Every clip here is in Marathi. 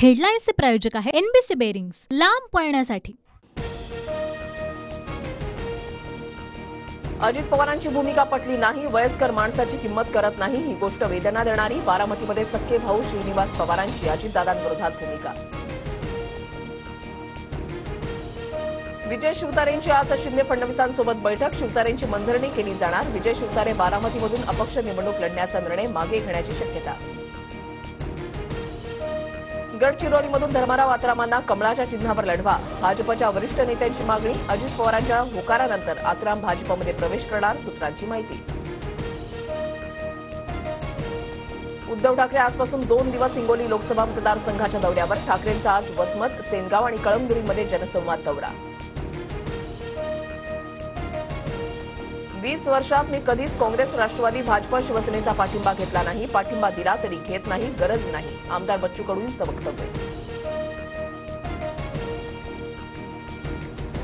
हेडलाईन्सचे प्रायोजक आहे एनबीसी बेरिंग्स, लांब पळण्यासाठी। अजित पवारांची भूमिका पटली नाही, वयस्कर माणसाची किंमत करत नाही, ही गोष्ट वेदना देणारी। बारामतीमध्ये सख्खे भाऊ श्रीनिवास पवारांची अजितदादांविरोधात भूमिका। विजय शिवतारेंची आज शिंदे फडणवीसांसोबत बैठक, शिवतारेंची मनधरणी केली जाणार। विजय शिवतारे बारामतीमधून अपक्ष निवडणूक लढण्याचा निर्णय मागे घेण्याची शक्यता। गडचिरोलीमधून धर्माराव आत्रामांना कमळाच्या चिन्हावर लढवा, भाजपच्या वरिष्ठ नेत्यांची मागणी। अजित पवारांच्या होकारानंतर आत्राम भाजपमध्ये प्रवेश करणार, सूत्रांची माहिती। उद्धव ठाकरे आजपासून 2 दिवस हिंगोली लोकसभा मतदारसंघाच्या दौऱ्यावर। ठाकरेंचा आज वसमत, सेनगाव आणि कळमनुरीमध्ये जनसंवाद दौरा। 20 वर्षात मी कधीच काँग्रेस, राष्ट्रवादी, भाजप, शिवसेनेचा पाठिंबा घेतला नाही, पाठिंबा दिला तरी घेत नाही, गरज नाही, आमदार बच्चू कडूंचं वक्तव्य।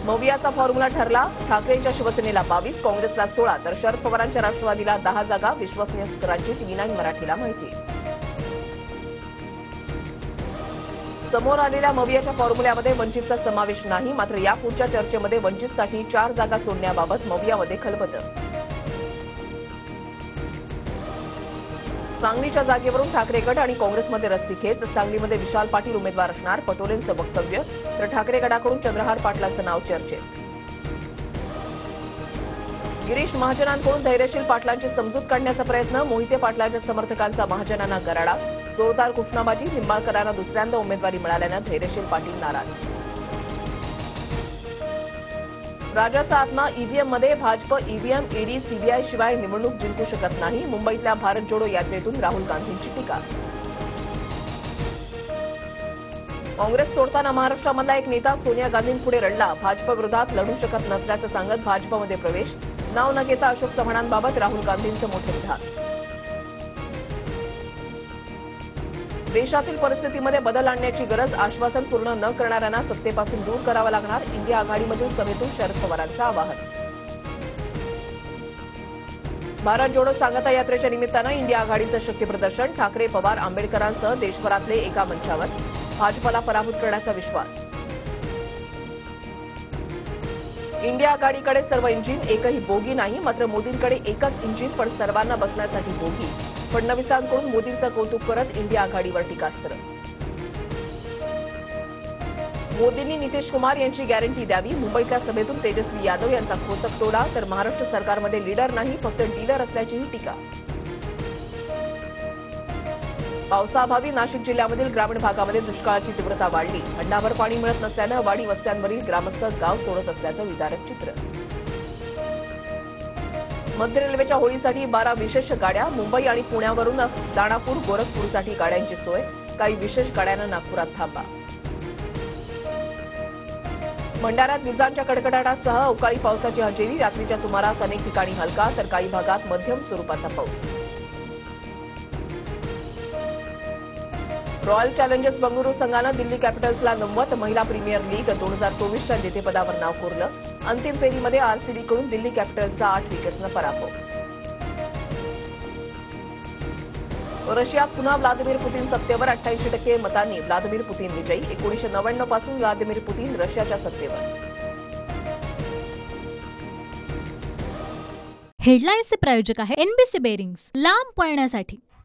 मवियाचा फॉर्म्युला ठरला, ठाकरेंच्या शिवसेनेला 22, काँग्रेसला 16 तर शरद पवारांच्या राष्ट्रवादीला 10 जागा, विश्वसनीय सूत्रांची TV9 मराठीला माहिती। समोर आलेल्या मवियाच्या फॉर्म्युल्यामध्ये वंचितचा समावेश नाही, मात्र यापुढच्या चर्चेमध्ये वंचितसाठी 4 जागा सोडण्याबाबत मवियामध्ये खलबतं। सांगलीच्या जागेवरून ठाकरे गट आणि काँग्रेसमध्ये रस्सीखेच, सांगलीमध्ये विशाल पाटील उमेदवार असणार, पटोलेंचं वक्तव्य, तर ठाकरे गटाकडून चंद्रहार पाटलांचं नाव चर्चेत। गिरीश महाजनांकडून धैर्यशील पाटलांची समजूत काढण्याचा प्रयत्न, मोहिते पाटलांच्या समर्थकांचा महाजनांना गराडा, जोरदार घोषणाबाजी, निंबाळकरांना दुसऱ्यांदा उमेदवारी मिळाल्यानं धैर्यशील पाटील नाराज। राजाचा आत्मा ईव्हीएममध्ये, भाजप ईव्हीएम, ईडी, सीबीआय शिवाय निवडणूक जिंकू शकत नाही, मुंबईतल्या भारत जोडो यात्रेतून राहुल गांधींची टीका। काँग्रेस सोडताना महाराष्ट्रामधला एक नेता सोनिया गांधींपुढे रडला, भाजप विरोधात लढू शकत नसल्याचं सांगत भाजपमध्ये प्रवेश, नाव न घेता अशोक चव्हाणांबाबत राहुल गांधींचं मोठं विधान। देशातील परिस्थितीमध्ये बदल आणण्याची गरज, आश्वासन पूर्ण न करणाऱ्यांना सत्तेपासून दूर करावं लागणार, इंडिया आघाडीमधील सभेतून शरद पवारांचं आवाहन। भारत जोडो सांगता यात्रेच्या निमित्तानं इंडिया आघाडीचं शक्तीप्रदर्शन, ठाकरे, पवार, आंबेडकरांसह देशभरातले एका मंचावर, भाजपला पराभूत करण्याचा विश्वास। इंडिया आघाडीकडे सर्व इंजिन, एकही बोगी नाही, मात्र मोदींकडे एकच इंजिन पण सर्वांना बसण्यासाठी बोगी, फडणवीसांकडून मोदींचं कौतुक करत इंडिया आघाडीवर टीकास्त्र। मोदींनी नितीश कुमार यांची गॅरंटी द्यावी, मुंबईतल्या सभेतून तेजस्वी यादव यांचा खोचक तोडा, तर महाराष्ट्र सरकारमध्ये लीडर नाही फक्त डीलर असल्याचीही टीका। पावसाअभावी नाशिक जिल्ह्यामधील ग्रामीण भागामध्ये दुष्काळाची तीव्रता वाढली, हंडाभर पाणी मिळत नसल्यानं वाडी वस्त्यांवरील ग्रामस्थ गाव सोडत असल्याचं विदारक चित्र। मध्य रेल्वेच्या होळीसाठी 12 विशेष गाड्या, मुंबई आणि पुण्यावरून दानापूर, गोरखपूरसाठी गाड्यांची सोय, काही विशेष गाड्यांना नागपुरात थांबा। भंडाऱ्यात विजांच्या कडकडाटासह अवकाळी पावसाची हजेरी, रात्रीच्या सुमारास अनेक ठिकाणी हलका तर काही भागात मध्यम स्वरूपाचा पाऊस। रॉयल चॅलेंजर्स बंगळुरू संघानं दिल्ली कॅपिटल्सला 90, महिला प्रीमियर लीग 2024च्या जेतेपदावर नाव कोरलं, अंतिम फेरीमध्ये आरसीबीकडून दिल्ली कॅपिटल्सचा 8 विकेट्सनं पराभव। रशियात पुन्हा व्लादिमीर पुतीन सत्तेवर, 88% मतांनी व्लादिमीर पुतीन विजयी, 1999 पासून व्लादिमीर पुतीन रशियाच्या सत्तेवर। हेडलाईन्सचे प्रायोजक आहे एनबीसी बेरिंग्स, लांब पळण्यासाठी।